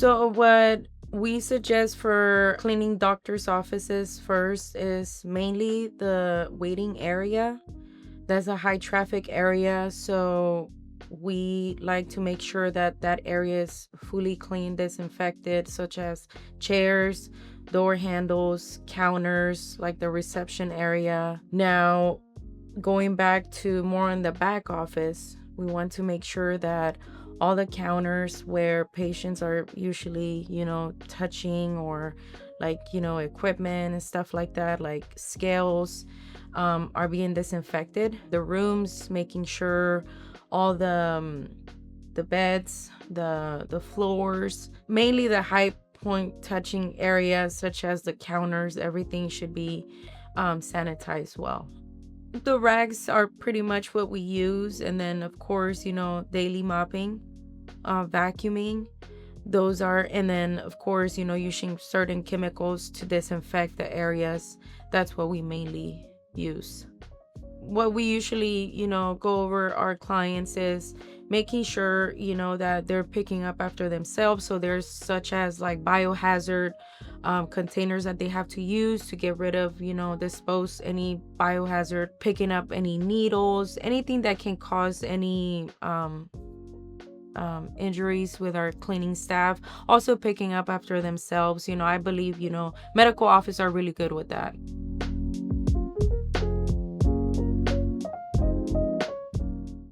So what we suggest for cleaning doctors' offices first is mainly the waiting area. That's a high traffic area, so we like to make sure that that area is fully clean, disinfected, such as chairs, door handles, counters, like the reception area. Now, going back to more in the back office, we want to make sure that all the counters where patients are usually, touching, or like, equipment and stuff like that, like scales, are being disinfected. The rooms, making sure all the beds, the floors, mainly the high point touching areas such as the counters, everything should be sanitized well. The rags are pretty much what we use, and then of course, daily mopping, vacuuming, those are, and then of course, using certain chemicals to disinfect the areas. That's what we mainly use. What we usually, go over our clients is making sure, that they're picking up after themselves. So there's such as like biohazard containers that they have to use to get rid of, dispose any biohazard, picking up any needles, anything that can cause any injuries with our cleaning staff. Also picking up after themselves. I believe, medical office are really good with that.